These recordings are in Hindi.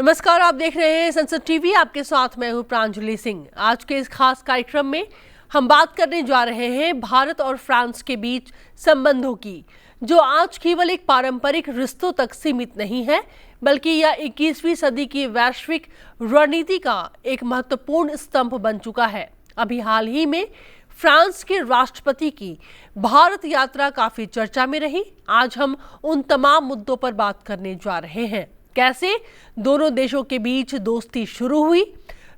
नमस्कार, आप देख रहे हैं संसद टीवी। आपके साथ मैं हूं प्रांजलि सिंह। आज के इस खास कार्यक्रम में हम बात करने जा रहे हैं भारत और फ्रांस के बीच संबंधों की, जो आज केवल एक पारंपरिक रिश्तों तक सीमित नहीं है, बल्कि यह 21वीं सदी की वैश्विक रणनीति का एक महत्वपूर्ण स्तंभ बन चुका है। अभी हाल ही में फ्रांस के राष्ट्रपति की भारत यात्रा काफी चर्चा में रही। आज हम उन तमाम मुद्दों पर बात करने जा रहे हैं। कैसे दोनों देशों के बीच दोस्ती शुरू हुई,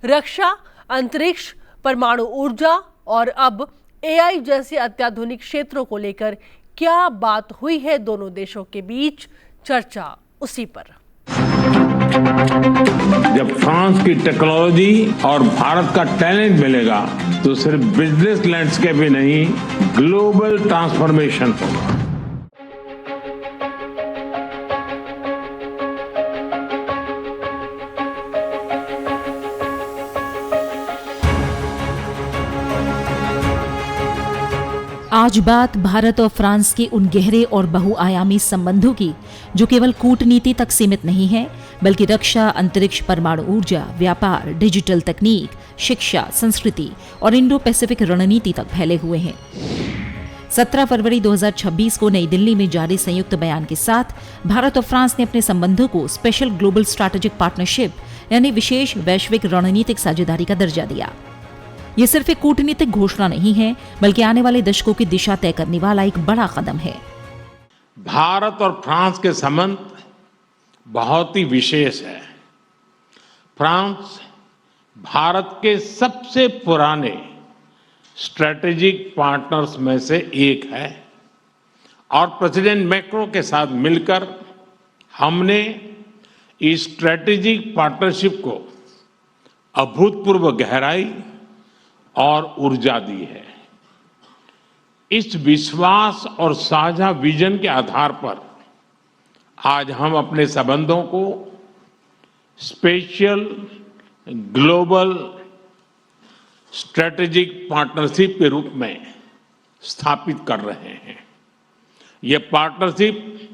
रक्षा, अंतरिक्ष, परमाणु ऊर्जा और अब एआई जैसे अत्याधुनिक क्षेत्रों को लेकर क्या बात हुई है दोनों देशों के बीच, चर्चा उसी पर। जब फ्रांस की टेक्नोलॉजी और भारत का टैलेंट मिलेगा तो सिर्फ बिजनेस लैंडस्केप ही नहीं, ग्लोबल ट्रांसफॉर्मेशन होगा। आज बात भारत और फ्रांस के उन गहरे और बहुआयामी संबंधों की जो केवल कूटनीति तक सीमित नहीं है, बल्कि रक्षा, अंतरिक्ष, परमाणु ऊर्जा, व्यापार, डिजिटल तकनीक, शिक्षा, संस्कृति और इंडो पैसिफिक रणनीति तक फैले हुए हैं। 17 फरवरी 2026 को नई दिल्ली में जारी संयुक्त बयान के साथ भारत और फ्रांस ने अपने संबंधों को स्पेशल ग्लोबल स्ट्रैटेजिक पार्टनरशिप यानी विशेष वैश्विक रणनीतिक साझेदारी का दर्जा दिया। ये सिर्फ एक कूटनीतिक घोषणा नहीं है, बल्कि आने वाले दशकों की दिशा तय करने वाला एक बड़ा कदम है। भारत और फ्रांस के संबंध बहुत ही विशेष है। फ्रांस भारत के सबसे पुराने स्ट्रैटेजिक पार्टनर्स में से एक है और प्रेसिडेंट मैक्रो के साथ मिलकर हमने इस स्ट्रैटेजिक पार्टनरशिप को अभूतपूर्व गहराई और ऊर्जा दी है। इस विश्वास और साझा विजन के आधार पर आज हम अपने संबंधों को स्पेशल ग्लोबल स्ट्रैटेजिक पार्टनरशिप के रूप में स्थापित कर रहे हैं। यह पार्टनरशिप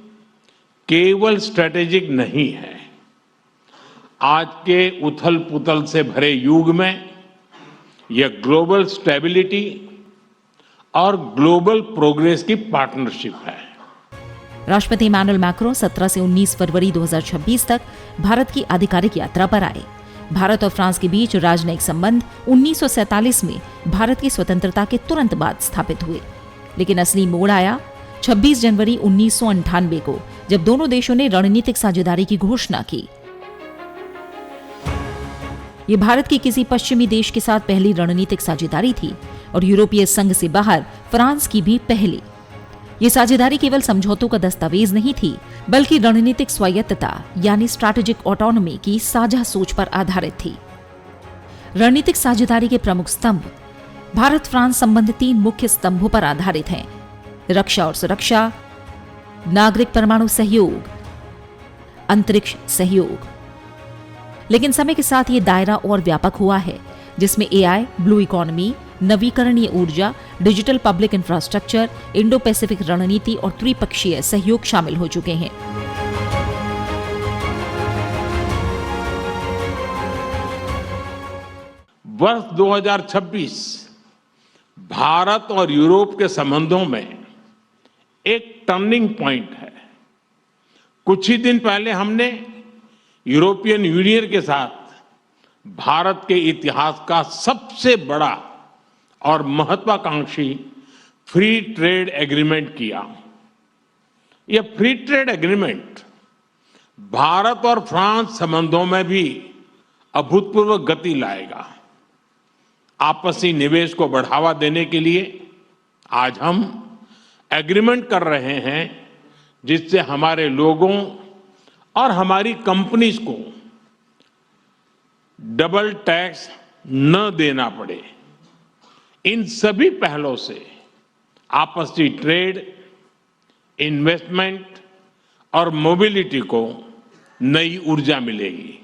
केवल स्ट्रैटेजिक नहीं है। आज के उथल-पुथल से भरे युग में यह ग्लोबल स्टेबिलिटी और ग्लोबल प्रोग्रेस की पार्टनरशिप है। राष्ट्रपति इमैनुअल मैक्रों 17 से 19 फरवरी 2026 तक भारत की आधिकारिक यात्रा पर आए। भारत और फ्रांस के बीच राजनयिक संबंध 1947 में भारत की स्वतंत्रता के तुरंत बाद स्थापित हुए, लेकिन असली मोड़ आया 26 जनवरी 1998 को, जब दोनों देशों ने रणनीतिक साझेदारी की घोषणा की। ये भारत की किसी पश्चिमी देश के साथ पहली रणनीतिक साझेदारी थी और यूरोपीय संघ से बाहर फ्रांस की भी पहली। ये साझेदारी केवल समझौतों का दस्तावेज नहीं थी, बल्कि रणनीतिक स्वायत्तता यानी स्ट्रैटेजिक ऑटोनॉमी की साझा सोच पर आधारित थी। रणनीतिक साझेदारी के प्रमुख स्तंभ भारत फ्रांस संबंध 3 मुख्य स्तंभों पर आधारित हैं: रक्षा और सुरक्षा, नागरिक परमाणु सहयोग, अंतरिक्ष सहयोग। लेकिन समय के साथ ये दायरा और व्यापक हुआ है, जिसमें एआई, ब्लू इकोनॉमी, नवीकरणीय ऊर्जा, digital public infrastructure, Indo Pacific रणनीति और त्रिपक्षीय सहयोग शामिल हो चुके हैं। वर्ष 2026 भारत और यूरोप के संबंधों में एक टर्निंग पॉइंट है। कुछ ही दिन पहले हमने यूरोपियन यूनियन के साथ भारत के इतिहास का सबसे बड़ा और महत्वाकांक्षी फ्री ट्रेड एग्रीमेंट किया। यह फ्री ट्रेड एग्रीमेंट भारत और फ्रांस संबंधों में भी अभूतपूर्व गति लाएगा। आपसी निवेश को बढ़ावा देने के लिए आज हम एग्रीमेंट कर रहे हैं, जिससे हमारे लोगों और हमारी कंपनीज को डबल टैक्स न देना पड़े। इन सभी पहलों से आपसी ट्रेड, इन्वेस्टमेंट और मोबिलिटी को नई ऊर्जा मिलेगी।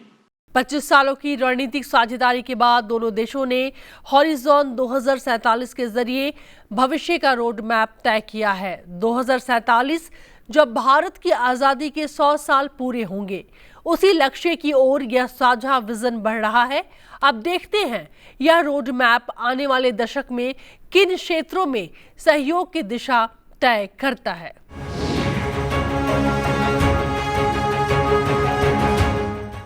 25 सालों की रणनीतिक साझेदारी के बाद दोनों देशों ने हॉरिजॉन 2047 के जरिए भविष्य का रोड मैप तय किया है। 2047 जब भारत की आजादी के 100 साल पूरे होंगे, उसी लक्ष्य की ओर यह साझा विजन बढ़ रहा है। अब देखते हैं यह रोड मैप आने वाले दशक में किन क्षेत्रों में सहयोग की दिशा तय करता है।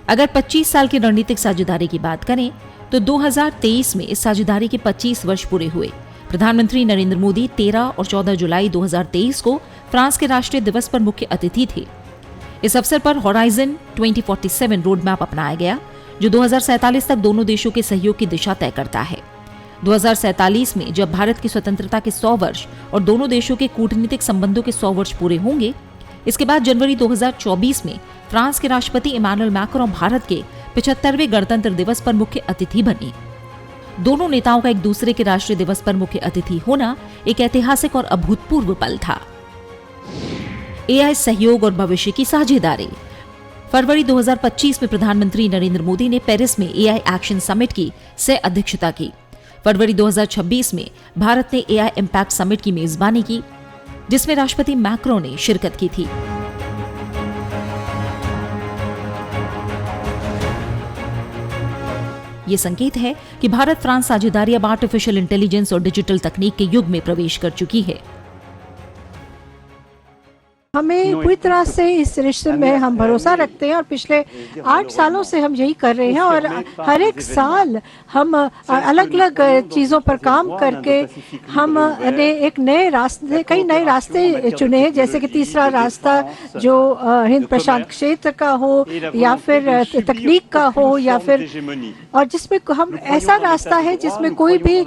अगर 25 साल की रणनीतिक साझेदारी की बात करें तो 2023 में इस साझेदारी के 25 वर्ष पूरे हुए। प्रधानमंत्री नरेंद्र मोदी 13 और 14 जुलाई 2023 को फ्रांस के राष्ट्रीय दिवस पर मुख्य अतिथि थे। इस अवसर पर हॉराइजन 2047 रोड मैप अपनाया गया, जो 2047 तक दोनों देशों के सहयोग की दिशा तय करता है। 2047 में जब भारत की स्वतंत्रता के 100 वर्ष और दोनों देशों के कूटनीतिक संबंधों के 100 वर्ष पूरे होंगे, इसके बाद जनवरी 2024 में फ्रांस के राष्ट्रपति इमैनुअल मैक्रों भारत के 75वें गणतंत्र दिवस पर मुख्य अतिथि बने। दोनों नेताओं का एक दूसरे के राष्ट्रीय दिवस पर मुख्य अतिथि होना एक ऐतिहासिक और अभूतपूर्व पल था। एआई सहयोग और भविष्य की साझेदारी। फरवरी 2025 में प्रधानमंत्री नरेंद्र मोदी ने पेरिस में एआई एक्शन समिट की सह अध्यक्षता की। फरवरी 2026 में भारत ने एआई इम्पैक्ट समिट की मेजबानी की, जिसमें राष्ट्रपति मैक्रों ने शिरकत की थी। ये संकेत है कि भारत फ्रांस साझेदारी अब आर्टिफिशियल इंटेलिजेंस और डिजिटल तकनीक के युग में प्रवेश कर चुकी है। हमें पूरी तरह से इस रिश्ते में हम भरोसा रखते हैं और पिछले 8 सालों से हम यही कर रहे हैं और हर एक साल हम अलग अलग चीज़ों पर काम करके हमने एक कई नए रास्ते चुने हैं, जैसे कि तीसरा रास्ता जो हिंद प्रशांत क्षेत्र का हो या फिर तकनीक का हो या फिर, और जिसमें हम ऐसा रास्ता है जिसमें कोई भी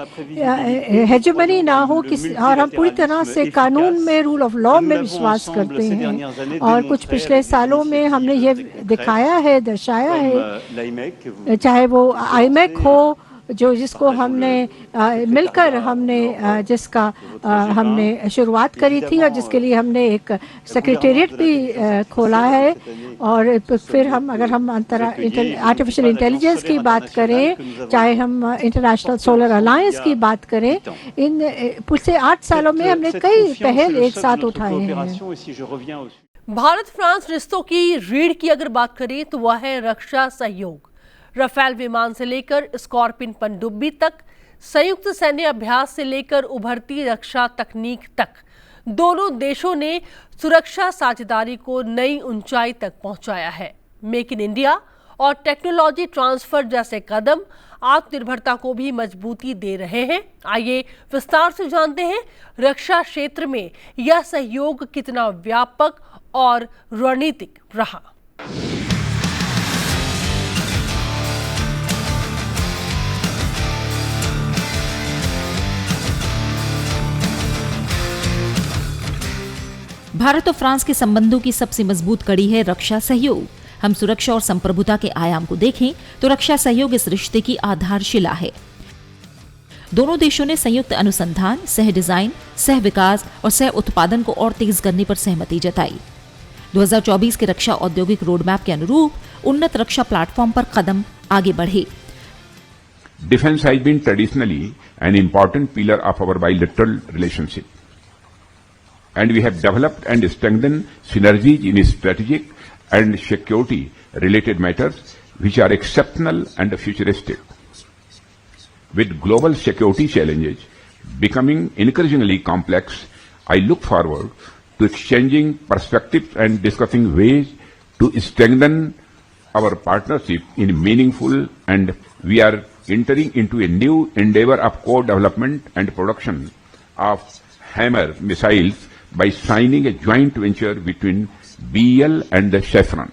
हेजेमनी ना हो और हम पूरी तरह से कानून में, रूल ऑफ लॉ में विश्वास करते हैं। और कुछ पिछले सालों में हमने ये दिखाया है, दर्शाया है, चाहे वो आईमेक हो जिसको हमने मिलकर जिसका हमने शुरुआत करी थी और जिसके लिए हमने एक सेक्रेटेरिएट भी खोला है। और फिर अगर हम आर्टिफिशियल इंटेलिजेंस की बात करें, चाहे हम इंटरनेशनल सोलर अलायंस की बात करें, इन पिछले 8 सालों में हमने कई पहल एक साथ उठाए हैं। भारत फ्रांस रिश्तों की रीढ़ की अगर बात करें तो वह है रक्षा सहयोग। राफेल विमान से लेकर स्कॉर्पियन पनडुब्बी तक, संयुक्त सैन्य अभ्यास से लेकर उभरती रक्षा तकनीक तक, दोनों देशों ने सुरक्षा साझेदारी को नई ऊंचाई तक पहुंचाया है। मेक इन इंडिया और टेक्नोलॉजी ट्रांसफर जैसे कदम आत्मनिर्भरता को भी मजबूती दे रहे हैं। आइए विस्तार से जानते हैं रक्षा क्षेत्र में यह सहयोग कितना व्यापक और रणनीतिक रहा। भारत और फ्रांस के संबंधों की सबसे मजबूत कड़ी है रक्षा सहयोग। हम सुरक्षा और संप्रभुता के आयाम को देखें तो रक्षा सहयोग इस रिश्ते की आधारशिला है। दोनों देशों ने संयुक्त अनुसंधान, सह डिजाइन, सह विकास और सह उत्पादन को और तेज करने पर सहमति जताई। 2024 के रक्षा औद्योगिक रोडमैप के अनुरूप उन्नत रक्षा प्लेटफॉर्म पर कदम आगे बढ़े। Defense has been traditionally an important pillar of our bilateral relationship, and we have developed and strengthened synergies in strategic and security-related matters which are exceptional and futuristic. With global security challenges becoming increasingly complex, I look forward to exchanging perspectives and discussing ways to strengthen our partnership in meaningful, and we are entering into a new endeavor of co-development and production of Hammer missiles by signing a joint venture between BEL and Safran.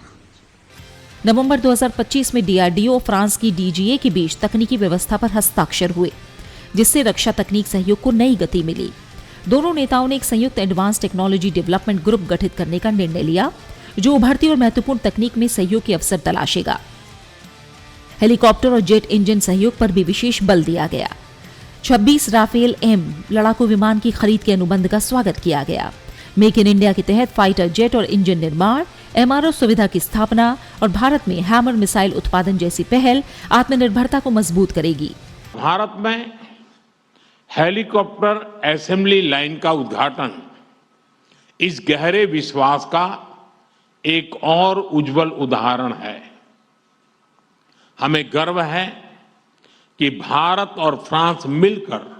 नवंबर 2025 में डीआरडीओ और फ्रांस की डीजीए के बीच तकनीकी व्यवस्था पर हस्ताक्षर हुए, जिससे रक्षा तकनीक सहयोग को नई गति मिली। दोनों नेताओं ने एक संयुक्त एडवांस टेक्नोलॉजी डेवलपमेंट ग्रुप गठित करने का निर्णय लिया, जो उभरती और महत्वपूर्ण तकनीक में सहयोग के अवसर तलाशेगा। हेलीकॉप्टर और जेट इंजन सहयोग पर भी विशेष बल दिया गया। 26 राफेल एम लड़ाकू विमान की खरीद के अनुबंध का स्वागत किया गया। मेक इन इंडिया के तहत फाइटर जेट और इंजन निर्माण, एमआरओ सुविधा की स्थापना और भारत में हैमर मिसाइल उत्पादन जैसी पहल आत्मनिर्भरता को मजबूत करेगी। भारत में हेलीकॉप्टर असेंबली लाइन का उद्घाटन इस गहरे विश्वास का एक और उज्जवल उदाहरण है। हमें गर्व है कि भारत और फ्रांस मिलकर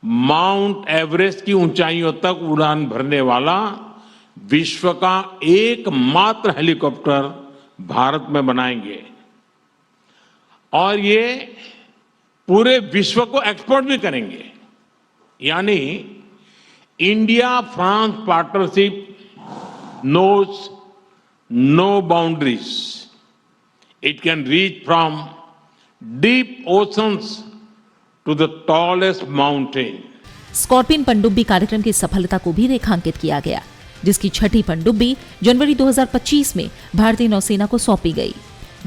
माउंट एवरेस्ट की ऊंचाइयों तक उड़ान भरने वाला विश्व का एकमात्र हेलीकॉप्टर भारत में बनाएंगे और ये पूरे विश्व को एक्सपोर्ट भी करेंगे। यानी India France partnership knows no boundaries. It can reach from deep oceans to the tallest mountain. Scorpion पनडुब्बी कार्यक्रम की सफलता को भी रेखांकित किया गया, जिसकी छठी पनडुब्बी जनवरी 2025 में भारतीय नौसेना को सौंपी गई।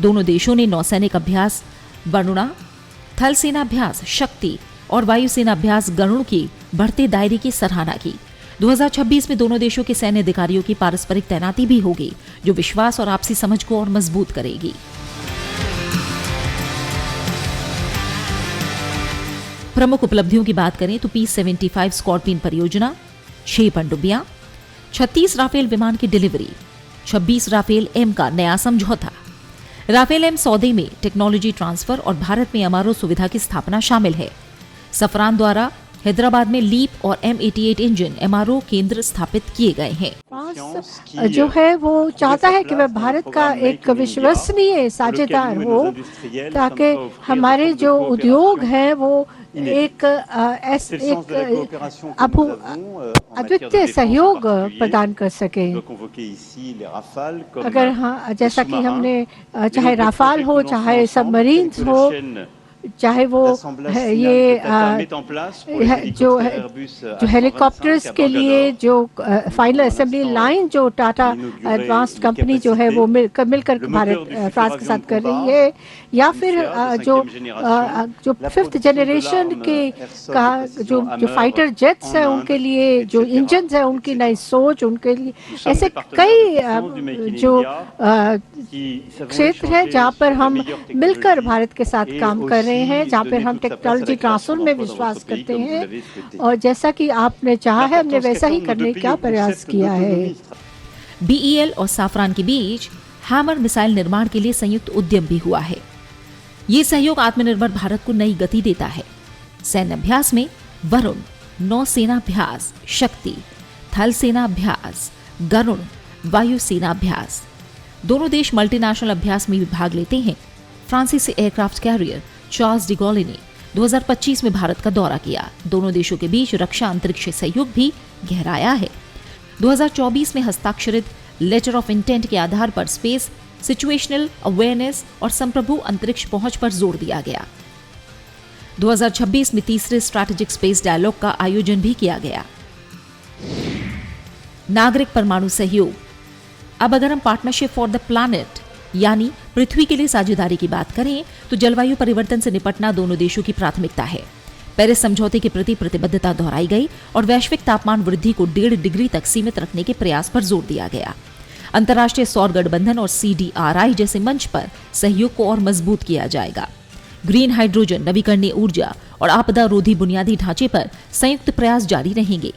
दोनों देशों ने नौसैनिक अभ्यास वरुणा, थल सेना अभ्यास शक्ति और वायुसेना अभ्यास गरुण की बढ़ते दायरे की सराहना की। 2026 में दोनों देशों के सैन्य अधिकारियों की पारस्परिक तैनाती भी होगी, जो विश्वास और आपसी समझ को और मजबूत करेगी। प्रमुख उपलब्धियों की बात करें तो P-75 स्कॉर्पियन परियोजना, 6 पनडुब्बियां, 36 राफेल विमान की डिलीवरी, 26 राफेल एम का नया समझौता। राफेल एम सौदे में टेक्नोलॉजी ट्रांसफर और भारत में एमआरओ सुविधा की स्थापना शामिल है। सफरान द्वारा हैदराबाद में लीप और M88 इंजन एमआरओ केंद्र स्थापित किए गए हैं। फ्रांस जो है वो चाहता है कि वह भारत का एक विश्वसनीय साझेदार हो, ताकि हमारे जो उद्योग हैं वो एक अद्वितीय सहयोग प्रदान कर सके। अगर हाँ, जैसा कि हमने चाहे राफाल हो, चाहे सबमरीन्स हो, चाहे वो ये जो हेलीकॉप्टर्स के लिए जो फाइनल असेंबली लाइन जो टाटा एडवांस्ड कंपनी जो है वो मिलकर फ्रांस के साथ कर रही है, या फिर जो 5th जनरेशन के जो फाइटर जेट्स हैं उनके लिए जो इंजन है उनकी नई सोच, उनके लिए ऐसे कई जो क्षेत्र है जहाँ पर हम मिलकर भारत के साथ काम कर रहे हैं, जहाँ पर हम टेक्नोलॉजी ट्रांसफर में विश्वास करते हैं, और जैसा कि आपने चाहा है हमने वैसा ही करने का प्रयास किया है। BEL और साफरान के बीच हैमर मिसाइल निर्माण के लिए संयुक्त उद्यम भी हुआ है। ये सहयोग आत्मनिर्भर भारत को नई गति देता है। सैन्य अभ्यास में वरुण, नौसेना अभ्यास शक्ति, थल सेना अभ्यास गरुण, वायुसेना अभ्यास, दोनों देश मल्टीनेशनल अभ्यास में भी भाग लेते हैं। फ्रांसीसी एयरक्राफ्ट कैरियर चार्ल्स डी गॉले ने 2025 में भारत का दौरा किया। दोनों देशों के बीच रक्षा अंतरिक्ष सहयोग भी गहराया है। 2024 में हस्ताक्षरित लेटर ऑफ इंटेंट के आधार पर स्पेस सिचुएशनल अवेयरनेस और संप्रभु अंतरिक्ष पहुंच पर जोर दिया गया। 2026 में तीसरे स्ट्रैटेजिक स्पेस डायलॉग का आयोजन भी किया गया। नागरिक परमाणु सहयोग। अब अगर हम पार्टनरशिप फॉर द प्लैनेट यानी पृथ्वी के लिए साझेदारी की बात करें तो जलवायु परिवर्तन से निपटना दोनों देशों की प्राथमिकता है। पेरिस समझौते के प्रति प्रतिबद्धता दोहराई गई और वैश्विक तापमान वृद्धि को 1.5 डिग्री तक सीमित रखने के प्रयास पर जोर दिया गया। अंतर्राष्ट्रीय सौर गठबंधन और CDRI जैसे मंच पर सहयोग को और मजबूत किया जाएगा। ग्रीन हाइड्रोजन, नवीकरणीय ऊर्जा और आपदा रोधी बुनियादी ढांचे पर संयुक्त प्रयास जारी रहेंगे।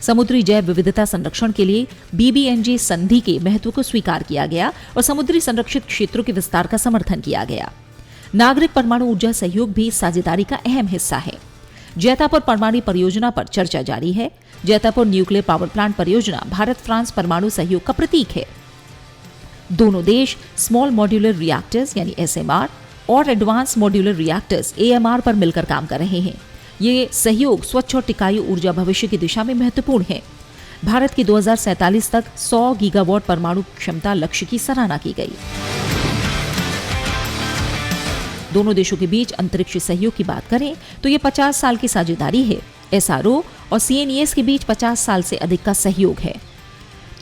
समुद्री जैव विविधता संरक्षण के लिए BBNJ संधि के महत्व को स्वीकार किया गया और समुद्री संरक्षित क्षेत्रों के विस्तार का समर्थन किया गया। नागरिक परमाणु ऊर्जा सहयोग भी साझेदारी का अहम हिस्सा है। जैतापुर परमाणु परियोजना पर चर्चा जारी है। जैतापुर न्यूक्लियर पावर प्लांट परियोजना भारत फ्रांस परमाणु सहयोग का प्रतीक है। दोनों देश स्मॉल मॉड्यूलर रिएक्टर्स यानी SMR और एडवांस मॉड्यूलर रिएक्टर्स AMR पर मिलकर काम कर रहे हैं। ये सहयोग स्वच्छ और टिकाऊ ऊर्जा भविष्य की दिशा में महत्वपूर्ण है। भारत की 2047 तक 100 गीगावाट परमाणु क्षमता लक्ष्य की सराहना की गई। दोनों देशों के बीच अंतरिक्ष सहयोग की बात करें तो ये 50 साल की साझेदारी है। SRO और CNES के बीच 50 साल से अधिक का सहयोग है।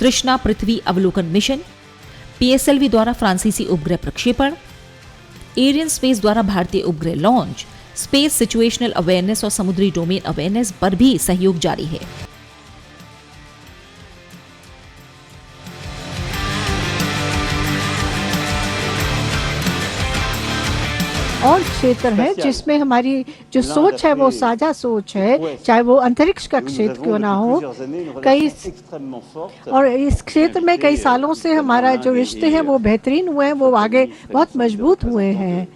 तृष्णा पृथ्वी अवलोकन मिशन, PSLV द्वारा फ्रांसीसी उपग्रह प्रक्षेपण, एरियन स्पेस द्वारा भारतीय उपग्रह लॉन्च, स्पेस सिचुएशनल अवेयरनेस और समुद्री डोमेन अवेयरनेस पर भी सहयोग जारी है। और क्षेत्र हैं जिसमें हमारी जो सोच है वो साझा सोच है, चाहे वो अंतरिक्ष का क्षेत्र क्यों ना हो। कई और इस क्षेत्र में कई सालों से हमारा जो रिश्ते हैं वो बेहतरीन हुए हैं, वो आगे बहुत मजबूत हुए हैं।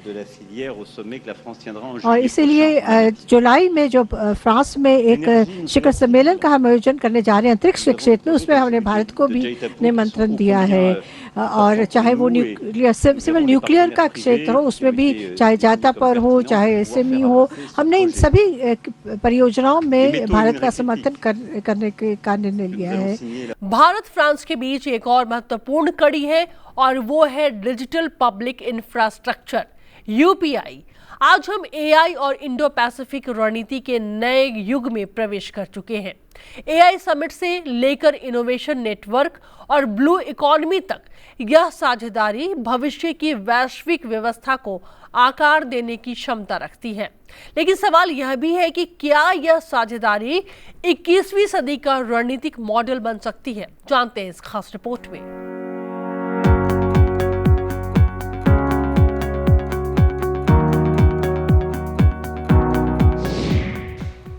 और इसीलिए जुलाई में जो फ्रांस में एक शिखर सम्मेलन का हम आयोजन करने जा रहे हैं अंतरिक्ष के क्षेत्र में, उसमें हमने भारत को भी निमंत्रण दिया है। और चाहे वो सिविल न्यूक्लियर का क्षेत्र हो, उसमें भी चाहे जाता पर हो चाहे SME हो, हमने इन सभी परियोजनाओं में भारत का समर्थन करने का निर्णय लिया है। भारत फ्रांस के बीच एक और महत्वपूर्ण कड़ी है और वो है डिजिटल पब्लिक इंफ्रास्ट्रक्चर UPI। आज हम AI और इंडो पैसिफिक रणनीति के नए युग में प्रवेश कर चुके हैं। AI समिट से लेकर इनोवेशन नेटवर्क और ब्लू इकोनॉमी तक यह साझेदारी भविष्य की वैश्विक व्यवस्था को आकार देने की क्षमता रखती है। लेकिन सवाल यह भी है कि क्या यह साझेदारी 21वीं सदी का रणनीतिक मॉडल बन सकती है? जानते हैं इस खास रिपोर्ट में।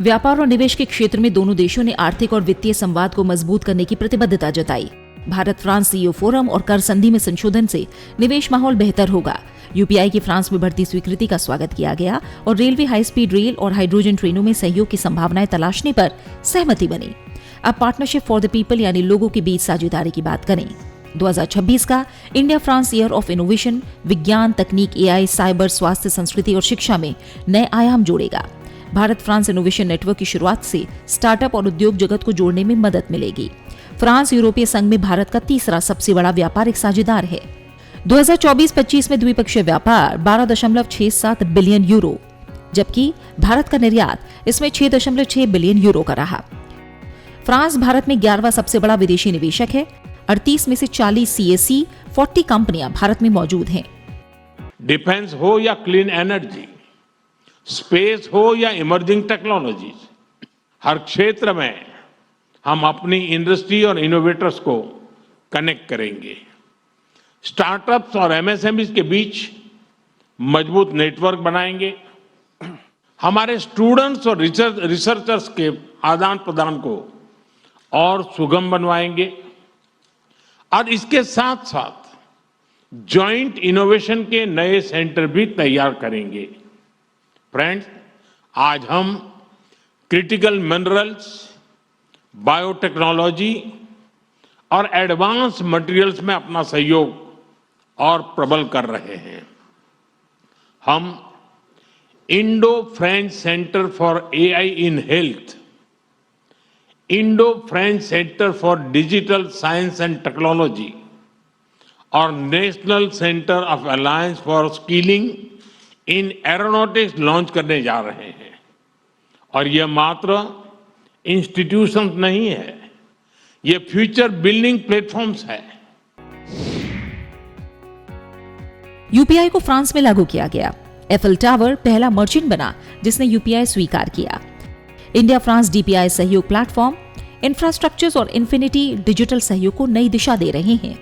व्यापार और निवेश के क्षेत्र में दोनों देशों ने आर्थिक और वित्तीय संवाद को मजबूत करने की प्रतिबद्धता जताई। भारत फ्रांस CEO फोरम और कर संधि में संशोधन से निवेश माहौल बेहतर होगा। UPI की फ्रांस में बढ़ती स्वीकृति का स्वागत किया गया और रेलवे हाई स्पीड रेल और हाइड्रोजन ट्रेनों में सहयोग की संभावनाएं तलाशने पर सहमति बनी। अब पार्टनरशिप फॉर द पीपल यानी लोगों के बीच साझेदारी की बात करें। 2026 का India France year of innovation विज्ञान, तकनीक, AI, साइबर, स्वास्थ्य, संस्कृति और शिक्षा में नए आयाम जोड़ेगा। भारत फ्रांस इनोवेशन नेटवर्क की शुरुआत से स्टार्टअप और उद्योग जगत को जोड़ने में मदद मिलेगी। फ्रांस यूरोपीय संघ में भारत का तीसरा सबसे बड़ा व्यापारिक साझेदार है। 2024-25 में द्विपक्षीय व्यापार 12.67 बिलियन यूरो, जबकि भारत का निर्यात इसमें 6.6 बिलियन यूरो का रहा। फ्रांस भारत में 11वां सबसे बड़ा विदेशी निवेशक है। 38 में से 40 CAC 40 कंपनियां भारत में मौजूद हैं। डिफेंस हो या क्लीन एनर्जी, स्पेस हो या इमर्जिंग टेक्नोलॉजीज, हर क्षेत्र में हम अपनी इंडस्ट्री और इनोवेटर्स को कनेक्ट करेंगे। स्टार्टअप्स और MSMEs के बीच मजबूत नेटवर्क बनाएंगे। हमारे स्टूडेंट्स और रिसर्चर्स के आदान प्रदान को और सुगम बनवाएंगे और इसके साथ साथ जॉइंट इनोवेशन के नए सेंटर भी तैयार करेंगे। फ्रेंड्स, आज हम क्रिटिकल मिनरल्स, बायोटेक्नोलॉजी और एडवांस मटेरियल्स में अपना सहयोग और प्रबल कर रहे हैं। हम Indo French centre for AI in health, Indo French centre for digital science and technology और national centre of alliance for skilling in aeronautics launch करने जा रहे हैं। और यह मात्र इंस्टीट्यूशंस नहीं है, ये फ्यूचर बिल्डिंग प्लेटफॉर्म्स है। UPI को फ्रांस में लागू किया गया। एफएल टावर पहला मर्चेंट बना जिसने UPI स्वीकार किया। इंडिया फ्रांस DPI सहयोग प्लेटफॉर्म, इंफ्रास्ट्रक्चर्स और इन्फिनिटी डिजिटल सहयोग को नई दिशा दे रहे हैं।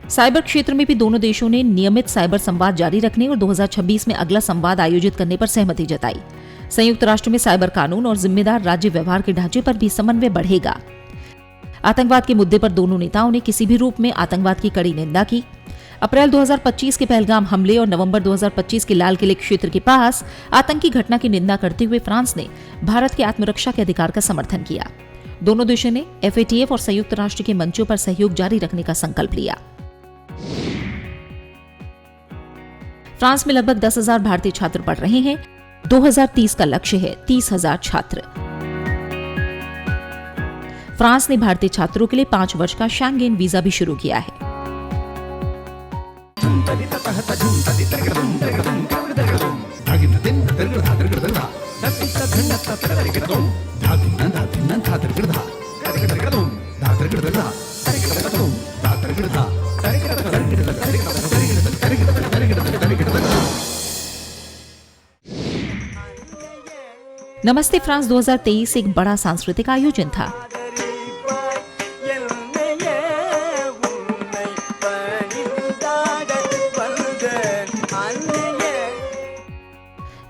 साइबर क्षेत्र में भी दोनों देशों ने नियमित साइबर संवाद जारी रखने और 2026 में अगला संवाद आयोजित करने पर सहमति जताई। संयुक्त राष्ट्र में साइबर कानून और जिम्मेदार राज्य व्यवहार के ढांचे पर भी समन्वय बढ़ेगा। आतंकवाद के मुद्दे पर दोनों नेताओं ने किसी भी रूप में आतंकवाद की कड़ी निंदा की। अप्रैल 2025 के पहलगाम हमले और नवंबर 2025 के लाल किले क्षेत्र के पास आतंकी घटना की निंदा करते हुए फ्रांस ने भारत के आत्मरक्षा के अधिकार का समर्थन किया। दोनों देशों ने FATF और संयुक्त राष्ट्र के मंचों पर सहयोग जारी रखने का संकल्प लिया। फ्रांस में लगभग 10,000 भारतीय छात्र पढ़ रहे हैं। 2030 का लक्ष्य है 30,000 छात्र। फ्रांस ने भारतीय छात्रों के लिए 5 वर्ष का शेंगेन वीजा भी शुरू किया है। नमस्ते फ्रांस 2023 एक बड़ा सांस्कृतिक आयोजन था।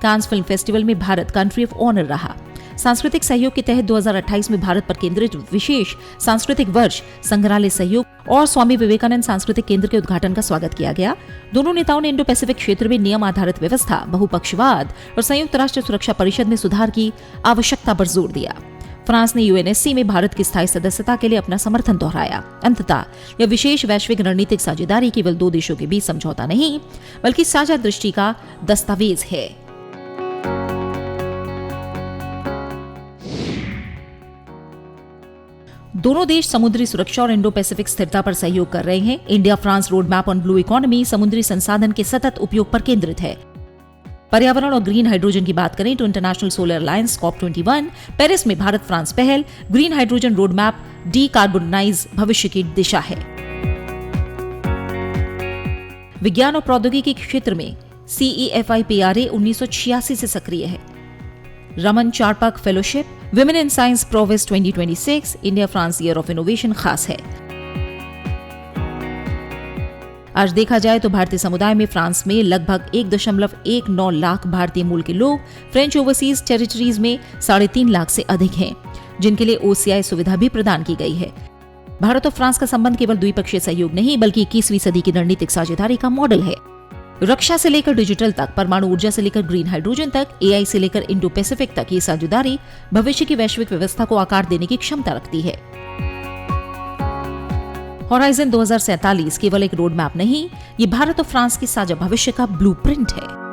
कांस फिल्म फेस्टिवल में भारत कंट्री ऑफ ऑनर रहा। सांस्कृतिक सहयोग के तहत 2028 में भारत पर केंद्रित विशेष सांस्कृतिक वर्ष, संग्रहालय सहयोग और स्वामी विवेकानंद सांस्कृतिक केंद्र के उद्घाटन का स्वागत किया गया। दोनों नेताओं ने इंडो पैसिफिक क्षेत्र में नियम आधारित व्यवस्था, बहुपक्षवाद और संयुक्त राष्ट्र सुरक्षा परिषद में सुधार की आवश्यकता पर जोर दिया। फ्रांस ने यूएनएससी में भारत की स्थायी सदस्यता के लिए अपना समर्थन दोहराया। अंततः यह विशेष वैश्विक रणनीतिक साझेदारी केवल दो देशों के बीच समझौता नहीं, बल्कि साझा दृष्टि का दस्तावेज है। दोनों देश समुद्री सुरक्षा और इंडो पैसिफिक स्थिरता पर सहयोग कर रहे हैं। India France road map on blue economy समुद्री संसाधन के सतत उपयोग पर केंद्रित है। पर्यावरण और ग्रीन हाइड्रोजन की बात करें तो international solar alliance COP21, Paris में भारत फ्रांस पहल, green hydrogen road map decarbonise भविष्य की दिशा है। विज्ञान और प्रौद्योगिकी के क्षेत्र में CEFI PRA 1986 से सक्रिय है। Raman Charpak fellowship, women in science prowess 2026, India France year of innovation खास है। आज देखा जाए तो भारतीय समुदाय में फ्रांस में लगभग 1.19 लाख भारतीय मूल के लोग, फ्रेंच ओवरसीज टेरिटरीज में 3.5 लाख से अधिक हैं, जिनके लिए OCI सुविधा भी प्रदान की गई है। भारत और फ्रांस का संबंध केवल द्विपक्षीय सहयोग नहीं, बल्कि 21वीं सदी की रणनीतिक साझेदारी का मॉडल है। रक्षा से लेकर डिजिटल तक, परमाणु ऊर्जा से लेकर ग्रीन हाइड्रोजन तक, AI से लेकर इंडो पैसिफिक तक, ये साझेदारी भविष्य की वैश्विक व्यवस्था को आकार देने की क्षमता रखती है। होराइजन 2047 केवल एक रोड मैप नहीं, ये भारत और फ्रांस के साझा भविष्य का ब्लूप्रिंट है।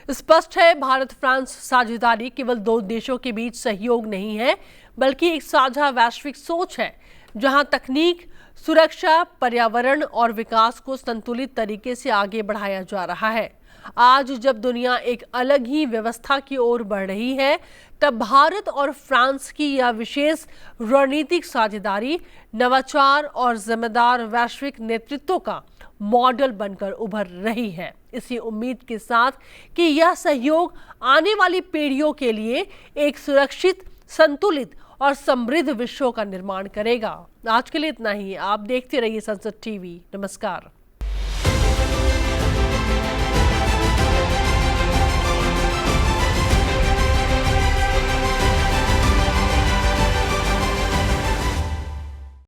स्पष्ट है, भारत फ्रांस साझेदारी केवल दो देशों के बीच सहयोग नहीं है, बल्कि एक साझा वैश्विक सोच है, जहां तकनीक, सुरक्षा, पर्यावरण और विकास को संतुलित तरीके से आगे बढ़ाया जा रहा है। आज जब दुनिया एक अलग ही व्यवस्था की ओर बढ़ रही है, तब भारत और फ्रांस की यह विशेष रणनीतिक साझेदारी नवाचार और जिम्मेदार वैश्विक नेतृत्व का मॉडल बनकर उभर रही है। इसी उम्मीद के साथ कि यह सहयोग आने वाली पीढ़ियों के लिए एक सुरक्षित, संतुलित और समृद्ध विश्व का निर्माण करेगा। आज के लिए इतना ही। आप देखते रहिए संसद टीवी। नमस्कार।